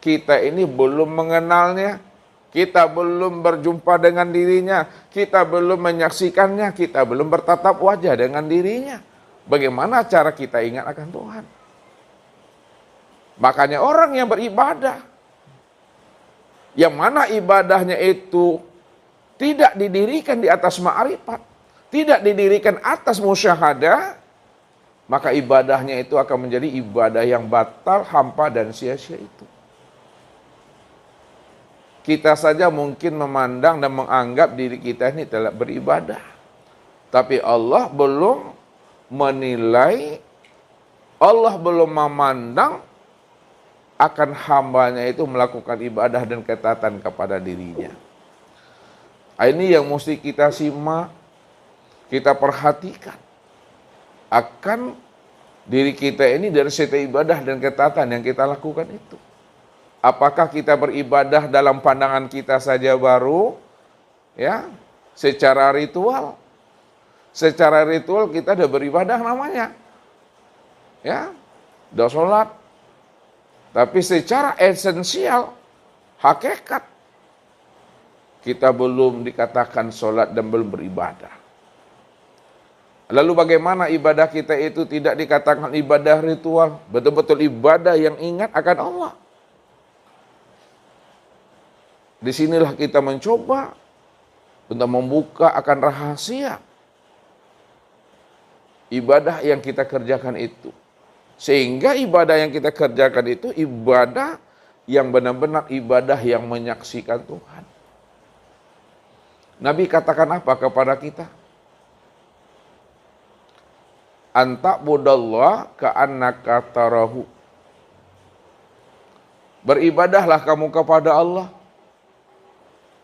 kita ini belum mengenalnya, kita belum berjumpa dengan dirinya, kita belum menyaksikannya, kita belum bertatap wajah dengan dirinya. Bagaimana cara kita ingat akan Tuhan? Makanya orang yang beribadah, yang mana ibadahnya itu tidak didirikan di atas ma'rifat, tidak didirikan atas musyahadah, maka ibadahnya itu akan menjadi ibadah yang batal, hampa, dan sia-sia itu. Kita saja mungkin memandang dan menganggap diri kita ini telah beribadah. Tapi Allah belum menilai, Allah belum memandang akan hambanya itu melakukan ibadah dan ketaatan kepada dirinya. Ini yang mesti kita simak, kita perhatikan. Akan diri kita ini dari setiap ibadah dan ketaatan yang kita lakukan itu. Apakah kita beribadah dalam pandangan kita saja baru, ya, secara ritual? Secara ritual kita sudah beribadah namanya, ya, sudah sholat. Tapi secara esensial, hakikat, kita belum dikatakan sholat dan belum beribadah. Lalu bagaimana ibadah kita itu tidak dikatakan ibadah ritual, betul-betul ibadah yang ingat akan Allah. Disinilah kita mencoba untuk membuka akan rahasia ibadah yang kita kerjakan itu. Sehingga ibadah yang kita kerjakan itu ibadah yang benar-benar ibadah yang menyaksikan Tuhan. Nabi katakan apa kepada kita? Anta'budallah ka'annaka tarahu. Beribadahlah kamu kepada Allah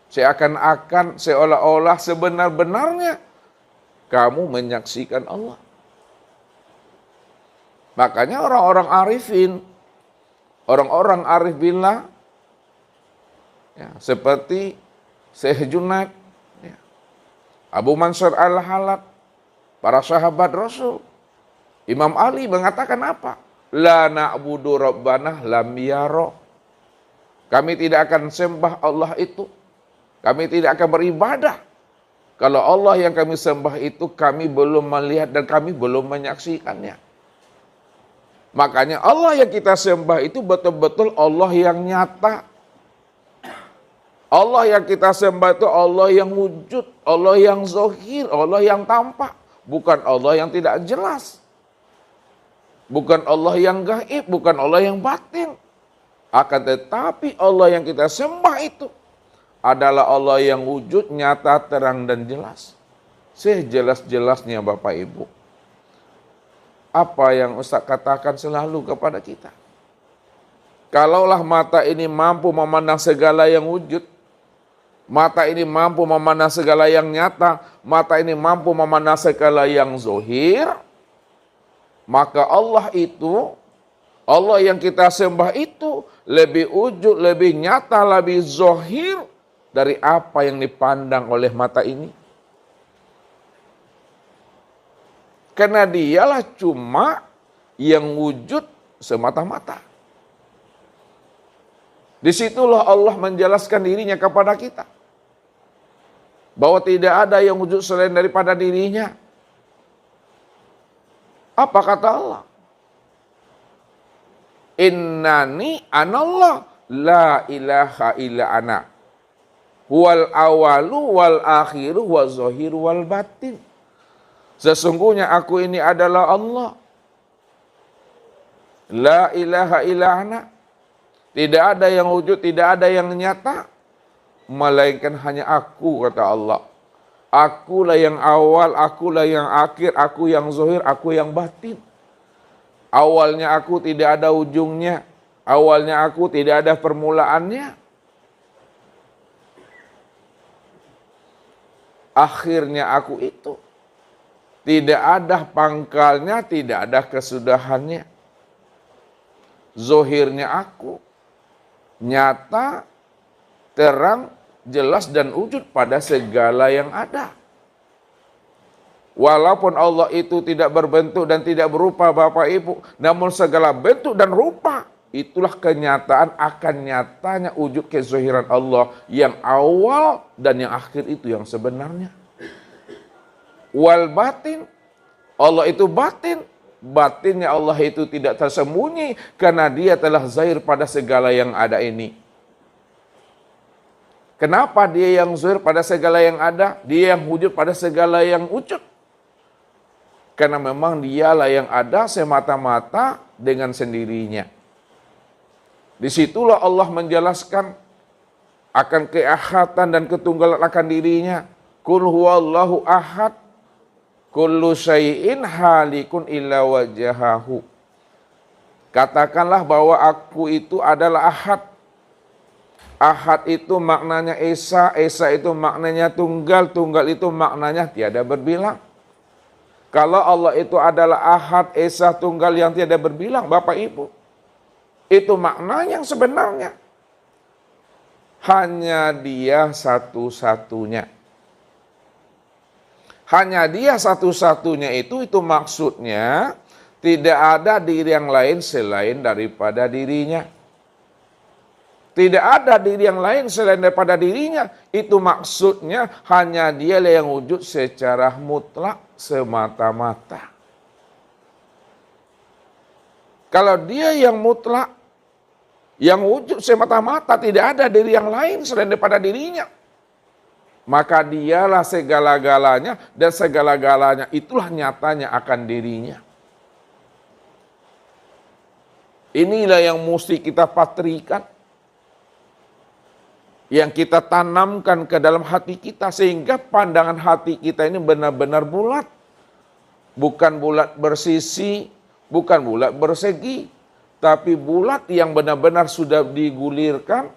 seakan-akan, seolah-olah, sebenar-benarnya kamu menyaksikan Allah. Makanya orang-orang arifin, orang-orang arif billah, ya, seperti Syekh Junaid, ya, Abu Mansur Al-Halad, para sahabat Rasul, Imam Ali mengatakan apa? La na'budu rabbana lam yara. Kami tidak akan sembah Allah itu, kami tidak akan beribadah kalau Allah yang kami sembah itu kami belum melihat dan kami belum menyaksikannya. Makanya Allah yang kita sembah itu betul-betul Allah yang nyata. Allah yang kita sembah itu Allah yang wujud, Allah yang zahir, Allah yang tampak. Bukan Allah yang tidak jelas. Bukan Allah yang gaib, bukan Allah yang batin. Akan tetapi Allah yang kita sembah itu adalah Allah yang wujud, nyata, terang, dan jelas. Sejelas-jelasnya Bapak Ibu. Apa yang Ustaz katakan selalu kepada kita. Kalaulah mata ini mampu memandang segala yang wujud, mata ini mampu memandang segala yang nyata, mata ini mampu memandang segala yang zahir, maka Allah itu, Allah yang kita sembah itu lebih wujud, lebih nyata, lebih zahir dari apa yang dipandang oleh mata ini. Karena dialah cuma yang wujud semata-mata. Disitulah Allah menjelaskan dirinya kepada kita. Bahwa tidak ada yang wujud selain daripada dirinya. Apa kata Allah? Innani anallah la ilaha illa ana. Wal awalu wal akhiru wal zahiru wal batin. Sesungguhnya aku ini adalah Allah. La ilaha illa ana. Tidak ada yang wujud, tidak ada yang nyata. Melainkan hanya aku, kata Allah. Akulah yang awal, akulah yang akhir, aku yang zahir, aku yang batin. Awalnya aku tidak ada ujungnya. Awalnya aku tidak ada permulaannya. Akhirnya aku itu. Tidak ada pangkalnya, tidak ada kesudahannya. Zohirnya aku, nyata, terang, jelas dan wujud pada segala yang ada. Walaupun Allah itu tidak berbentuk dan tidak berupa Bapak Ibu, namun segala bentuk dan rupa itulah kenyataan akan nyatanya wujud kezahiran Allah yang awal dan yang akhir itu yang sebenarnya. Wal batin, Allah itu batin. Batinnya Allah itu tidak tersembunyi karena dia telah zahir pada segala yang ada ini. Kenapa dia yang zahir pada segala yang ada? Dia yang wujud pada segala yang wujud. Karena memang dialah yang ada semata-mata dengan sendirinya. Disitulah Allah menjelaskan akan keahatan dan ketunggalan akan dirinya. Qul huwallahu ahad. Kullu syai'in halikun illa wajahahu. Katakanlah bahwa aku itu adalah ahad. Ahad itu maknanya esa, esa itu maknanya tunggal, tunggal itu maknanya tiada berbilang. Kalau Allah itu adalah ahad, esa, tunggal yang tiada berbilang, Bapak Ibu, itu makna yang sebenarnya. Hanya dia satu-satunya. Hanya dia satu-satunya itu maksudnya tidak ada diri yang lain selain daripada dirinya. Tidak ada diri yang lain selain daripada dirinya. Itu maksudnya hanya dialah yang wujud secara mutlak semata-mata. Kalau dia yang mutlak, yang wujud semata-mata, tidak ada diri yang lain selain daripada dirinya, maka dialah segala-galanya dan segala-galanya itulah nyatanya akan dirinya. Inilah yang mesti kita patrikan. Yang kita tanamkan ke dalam hati kita sehingga pandangan hati kita ini benar-benar bulat. Bukan bulat bersisi, bukan bulat bersegi, tapi bulat yang benar-benar sudah digulirkan,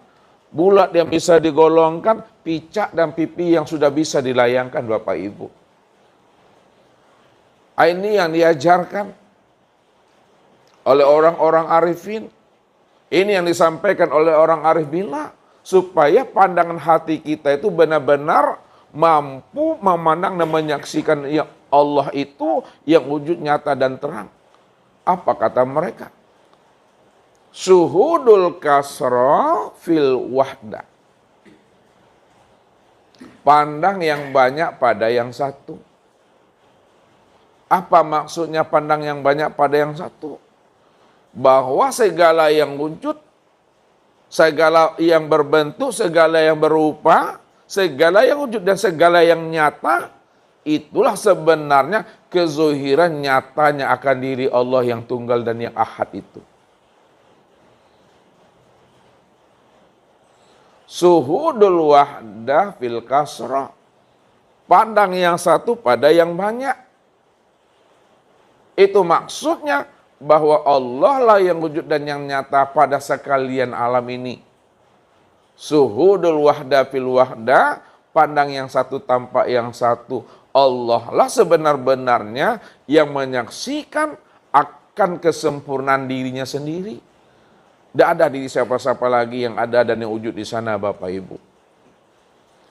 bulat yang bisa digolongkan, picak dan pipi yang sudah bisa dilayangkan Bapak Ibu. Ini yang diajarkan oleh orang-orang arifin. Ini yang disampaikan oleh orang arif billah. Supaya pandangan hati kita itu benar-benar mampu memandang dan menyaksikan yang Allah itu yang wujud nyata dan terang. Apa kata mereka? Suhudul kasra fil wahda. Pandang yang banyak pada yang satu. Apa maksudnya pandang yang banyak pada yang satu? Bahwa segala yang wujud, segala yang berbentuk, segala yang berupa, segala yang wujud dan segala yang nyata, itulah sebenarnya kezuhiran nyatanya akan diri Allah yang tunggal dan yang ahad itu. Suhudul wahdah fil kasra. Pandang yang satu pada yang banyak. Itu maksudnya bahwa Allah lah yang wujud dan yang nyata pada sekalian alam ini. Suhudul wahda fil wahda, pandang yang satu tampak yang satu. Allah lah sebenar-benarnya yang menyaksikan akan kesempurnaan dirinya sendiri. Tidak ada diri siapa-siapa lagi yang ada dan yang wujud di sana Bapak Ibu.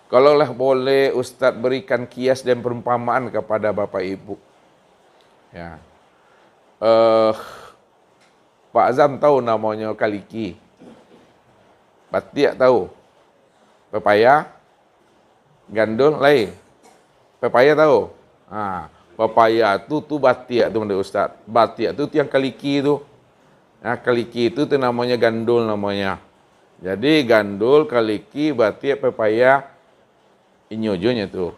Kalaulah boleh Ustadz berikan kias dan perumpamaan kepada Bapak Ibu. Ya. Pak Azam tahu namanya kaliki. Batiak tahu. Pepaya. Gandul lain. Pepaya tahu. Pepaya tu batiak tu menurut Ustaz. Batiak tu yang kaliki tu. Kaliki itu namanya gandul namanya. Jadi gandul, kaliki, batiak, pepaya, inyojonya tu.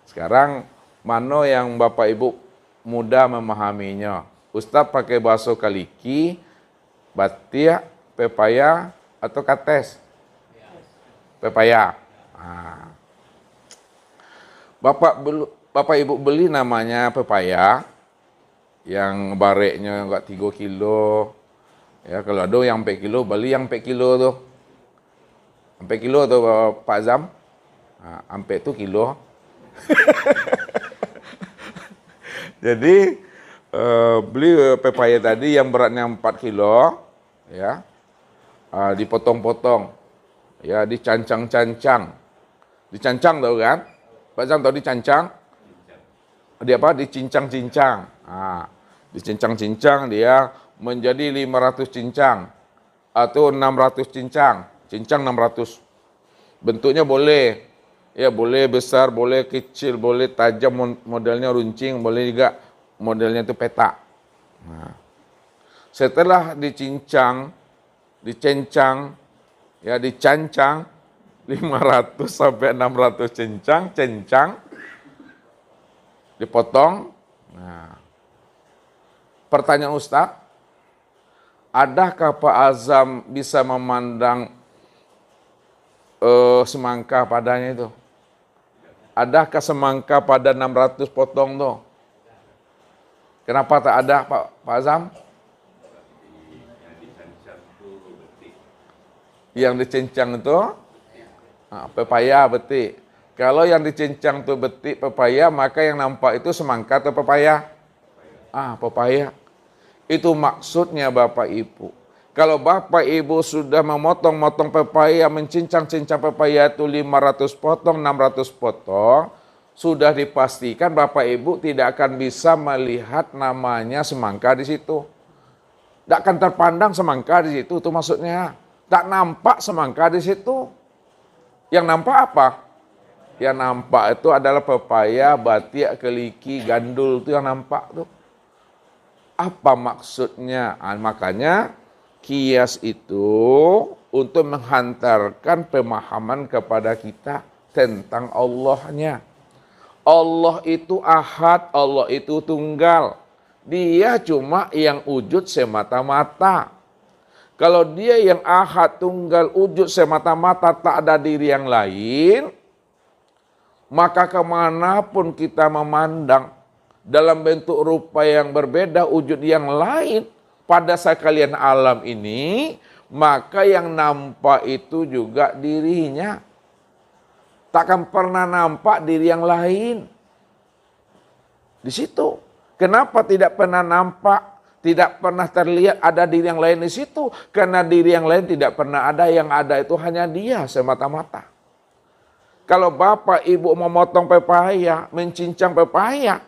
Sekarang mana yang Bapak Ibu mudah memahaminya? Ustaz pakai bahasa kaliki, batiak, pepaya, atau kates? Pepaya. Bapak Ibu beli namanya pepaya, yang bareknya enggak 3 kilo. Ya, kalau ada yang 4 kilo, beli yang 4 kilo tu. 4 kilo tu Pak Zam. 4 tu kilo. Jadi beli pepaya tadi yang beratnya 4 kilo, ya, dipotong-potong, ya, dicancang-cancang, tahu kan? Pak Zam tahu dicancang? Dia apa? Dicincang-cincang. Dicincang-cincang dia menjadi 500 cincang atau 600 cincang. Cincang 600. Bentuknya boleh. Ya, boleh besar, boleh kecil, boleh tajam, modelnya runcing, boleh juga modelnya itu petak. Nah, setelah dicencang, ya dicancang 500 sampai 600 cencang, dipotong. Nah, pertanyaan Ustaz, adakah Pak Azam bisa memandang semangka padanya itu? Adakah semangka pada 600 potong tuh? Kenapa tak ada Pak Azam? Yang dicincang itu pepaya, betik. Kalau yang dicincang itu betik pepaya, maka yang nampak itu semangka atau pepaya? Pepaya. Itu maksudnya Bapak Ibu. Kalau Bapak Ibu sudah memotong-motong pepaya, mencincang-cincang pepaya itu 500 potong, 600 potong, sudah dipastikan Bapak Ibu tidak akan bisa melihat namanya semangka di situ. Tidak akan terpandang semangka di situ, itu maksudnya. Tak nampak semangka di situ. Yang nampak apa? Yang nampak itu adalah pepaya, batiak, keliki, gandul, itu yang nampak tuh. Apa maksudnya? Makanya kias itu untuk menghantarkan pemahaman kepada kita tentang Allahnya. Allah itu ahad, Allah itu tunggal. Dia cuma yang wujud semata-mata. Kalau dia yang ahad, tunggal, wujud semata-mata, tak ada diri yang lain, maka kemanapun kita memandang dalam bentuk rupa yang berbeda, wujud yang lain, pada sekalian alam ini, maka yang nampak itu juga dirinya. Takkan pernah nampak diri yang lain. Di situ. Kenapa tidak pernah nampak, tidak pernah terlihat ada diri yang lain di situ? Karena diri yang lain tidak pernah ada, yang ada itu hanya dia semata-mata. Kalau Bapak Ibu memotong pepaya, mencincang pepaya,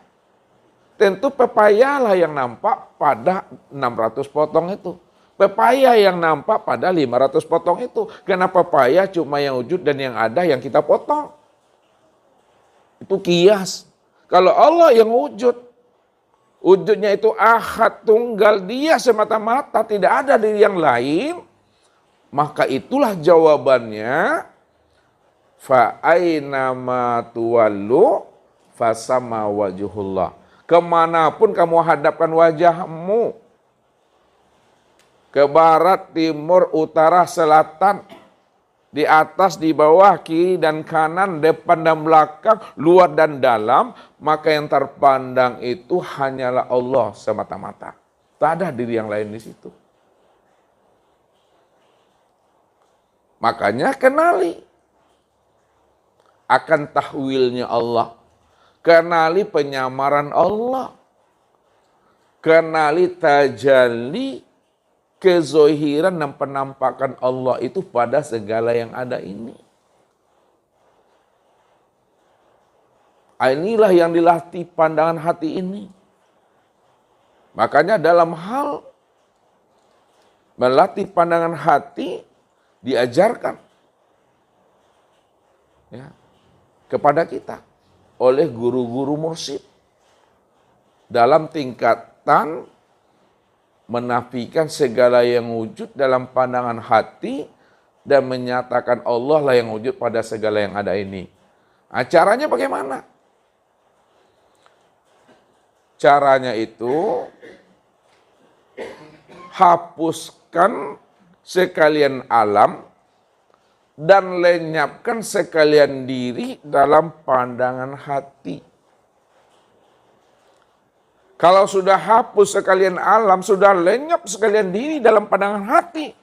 tentu pepaya lah yang nampak pada 600 potong itu. Pepaya yang nampak pada 500 potong itu. Karena pepaya cuma yang wujud dan yang ada yang kita potong. Itu kias. Kalau Allah yang wujud, wujudnya itu ahad, tunggal, dia semata-mata, tidak ada diri yang lain, maka itulah jawabannya, fa aina ma tuwallu fasama wajhullah. Kemanapun kamu hadapkan wajahmu, ke barat, timur, utara, selatan, di atas, di bawah, kiri dan kanan, depan dan belakang, luar dan dalam, maka yang terpandang itu hanyalah Allah semata-mata. Tak ada diri yang lain di situ. Makanya kenali akan tahwilnya Allah. Kenali penyamaran Allah. Kenali tajalli, kezohiran dan penampakan Allah itu pada segala yang ada ini. Inilah yang dilatih pandangan hati ini. Makanya dalam hal melatih pandangan hati diajarkan ya, kepada kita oleh guru-guru mursyid dalam tingkatan menafikan segala yang wujud dalam pandangan hati dan menyatakan Allah lah yang wujud pada segala yang ada ini. Caranya bagaimana? Caranya itu hapuskan sekalian alam dan lenyapkan sekalian diri dalam pandangan hati. Kalau sudah hapus sekalian alam, sudah lenyap sekalian diri dalam pandangan hati,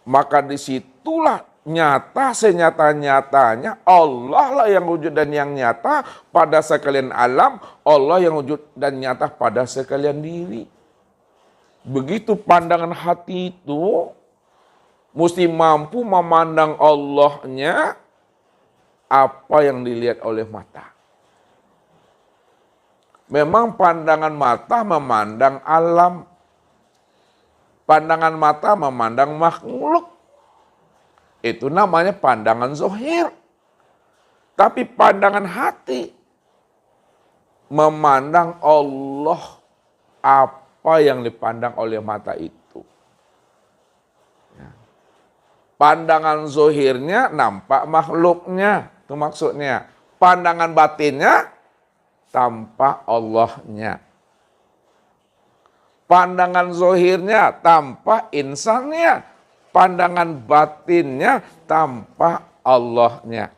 maka disitulah nyata senyata-nyatanya Allah lah yang wujud dan yang nyata pada sekalian alam, Allah yang wujud dan nyata pada sekalian diri. Begitu pandangan hati itu mesti mampu memandang Allahnya apa yang dilihat oleh mata. Memang pandangan mata memandang alam. Pandangan mata memandang makhluk. Itu namanya pandangan zahir. Tapi pandangan hati memandang Allah, apa yang dipandang oleh mata itu. Ya. Pandangan zahirnya nampak makhluknya, itu maksudnya. Pandangan batinnya tampak Allahnya. Pandangan zahirnya tampak insannya. Pandangan batinnya tampak Allahnya.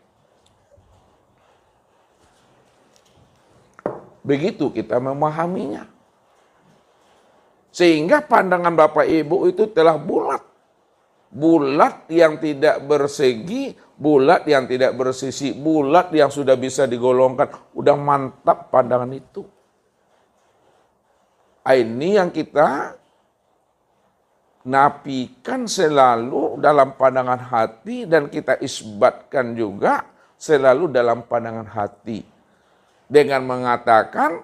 Begitu kita memahaminya. Sehingga pandangan Bapak Ibu itu telah bulat. Bulat yang tidak bersegi, bulat yang tidak bersisi, bulat yang sudah bisa digolongkan. Udah mantap pandangan itu. Ini yang kita nafikan selalu dalam pandangan hati dan kita isbatkan juga selalu dalam pandangan hati. Dengan mengatakan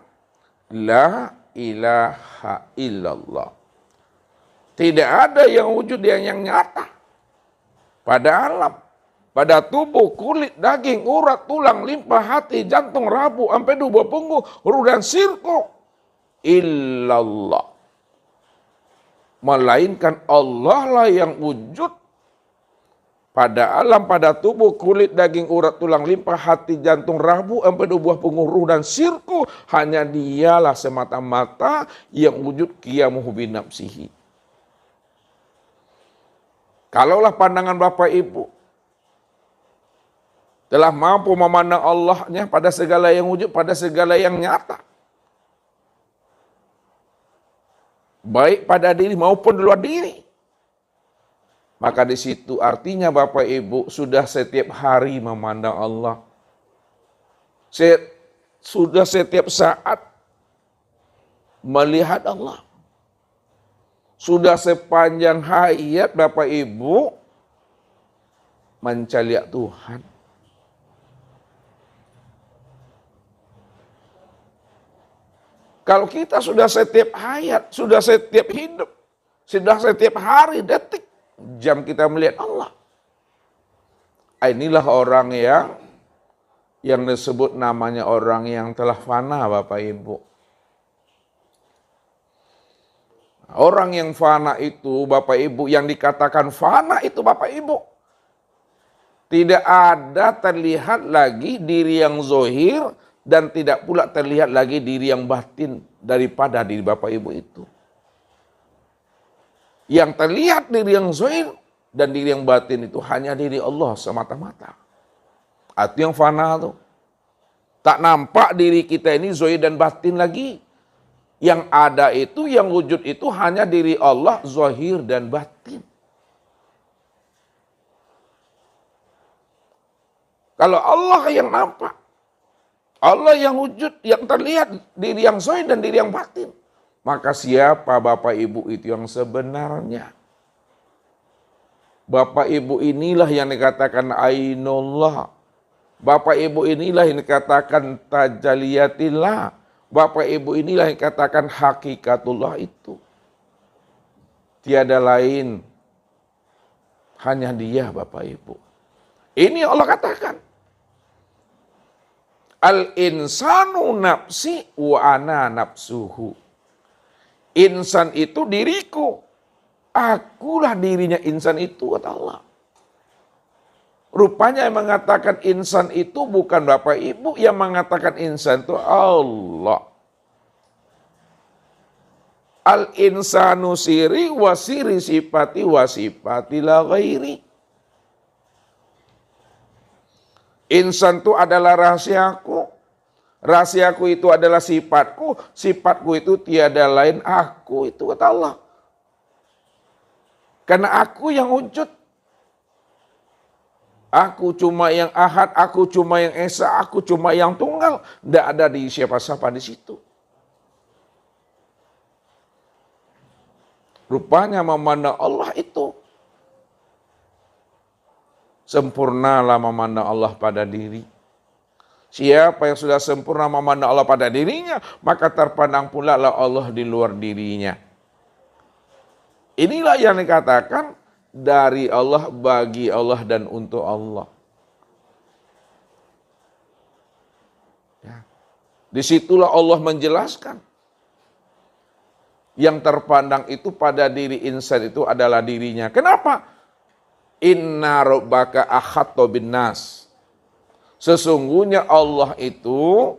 la ilaha illallah. Tidak ada yang wujud yang nyata pada alam, pada tubuh, kulit, daging, urat, tulang, limpa, hati, jantung, rabu, empedu, buah punggung, ruh dan sirku. Illallah. Melainkan Allah lah yang wujud pada alam, pada tubuh, kulit, daging, urat, tulang, limpa, hati, jantung, rabu, empedu, buah punggung, ruh dan sirku. Hanya dialah semata-mata yang wujud qiyamuhu binafsihi. Kalaulah pandangan Bapak Ibu telah mampu memandang Allahnya pada segala yang wujud, pada segala yang nyata. Baik pada diri maupun di luar diri. Maka di situ artinya Bapak Ibu sudah setiap hari memandang Allah. Sudah setiap saat melihat Allah. Sudah sepanjang hayat Bapak Ibu mencari Tuhan. Kalau kita sudah setiap hayat, sudah setiap hidup, sudah setiap hari, detik, jam kita melihat Allah. Inilah orang yang disebut namanya orang yang telah fana Bapak Ibu. Orang yang fana itu Bapak Ibu, yang dikatakan fana itu Bapak Ibu. Tidak ada terlihat lagi diri yang zahir dan tidak pula terlihat lagi diri yang batin daripada diri Bapak Ibu itu. Yang terlihat diri yang zahir dan diri yang batin itu hanya diri Allah semata-mata. Itu yang fana tuh. Tak nampak diri kita ini zahir dan batin lagi. Yang ada itu, yang wujud itu hanya diri Allah, zahir dan batin. Kalau Allah yang nampak, Allah yang wujud, yang terlihat, diri yang zahir dan diri yang batin. Maka siapa Bapak Ibu itu yang sebenarnya? Bapak Ibu inilah yang dikatakan ainullah. Bapak Ibu inilah yang dikatakan tajaliyatillah. Bapak Ibu inilah yang katakan hakikatullah itu. Tiada lain. Hanya dia Bapak Ibu. Ini Allah katakan. Al-insanu nafsi wa ana nafsuhu. Insan itu diriku. Akulah dirinya insan itu, kata Allah. Rupanya yang mengatakan insan itu bukan Bapak Ibu, yang mengatakan insan itu Allah. Al-insanu siri wa siri sifati wa sifati la ghairi. Insan itu adalah rahasiaku. Rahasiaku itu adalah sifatku. Sifatku itu tiada lain aku, itu kata Allah. Karena aku yang wujud. Aku cuma yang ahad, aku cuma yang esa, aku cuma yang tunggal. Tidak ada di siapa-siapa di situ. Rupanya memandang Allah itu. Sempurnalah memandang Allah pada diri. Siapa yang sudah sempurna memandang Allah pada dirinya, maka terpandang pula lah Allah di luar dirinya. Inilah yang dikatakan dari Allah, bagi Allah, dan untuk Allah. Ya. Disitulah Allah menjelaskan. Yang terpandang itu pada diri insan itu adalah dirinya. Kenapa? Inna rabbaka ahatta bin nas. Sesungguhnya Allah itu,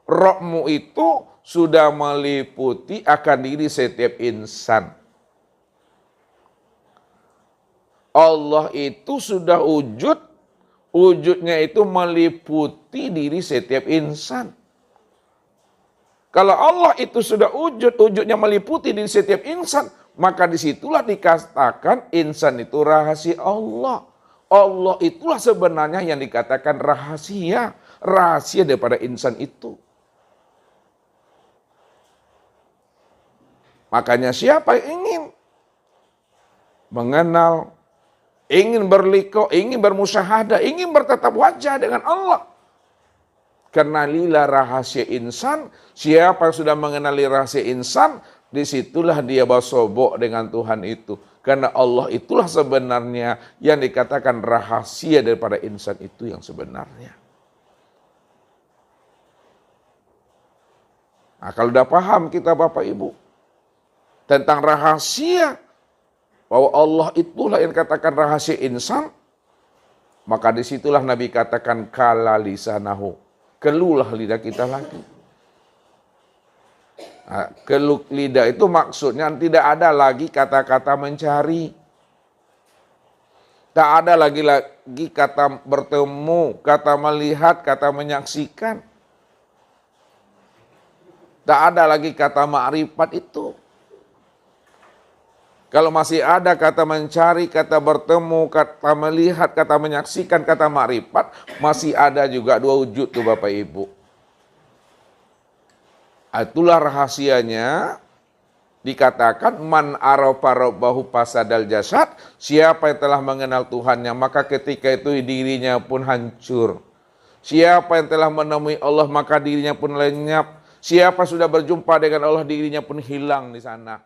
Rabbmu itu sudah meliputi akan diri setiap insan. Allah itu sudah wujudnya itu meliputi diri setiap insan. Kalau Allah itu sudah wujudnya meliputi diri setiap insan, maka disitulah dikatakan insan itu rahasia Allah. Allah itulah sebenarnya yang dikatakan rahasia daripada insan itu. Makanya siapa yang ingin mengenal, ingin berliqo, ingin bermusyahadah, ingin bertatap wajah dengan Allah, kenalilah rahasia insan. Siapa yang sudah mengenali rahasia insan, disitulah dia bersobok dengan Tuhan itu. Karena Allah itulah sebenarnya yang dikatakan rahasia daripada insan itu yang sebenarnya. Nah, kalau sudah paham kita Bapak Ibu tentang rahasia, bahwa Allah itulah yang dikatakan rahasia insan, maka disitulah Nabi katakan kala lisanahu, keluhlah lidah kita lagi. Nah, keluh lidah itu maksudnya tidak ada lagi kata-kata mencari. Tak ada lagi kata bertemu, kata melihat, kata menyaksikan. Tak ada lagi kata ma'rifat itu. Kalau masih ada kata mencari, kata bertemu, kata melihat, kata menyaksikan, kata ma'rifat, masih ada juga dua wujud tuh Bapak Ibu. Itulah rahasianya dikatakan man arafa rabbahu fasadal jasad, siapa yang telah mengenal Tuhannya maka ketika itu dirinya pun hancur. Siapa yang telah menemui Allah maka dirinya pun lenyap. Siapa sudah berjumpa dengan Allah dirinya pun hilang di sana.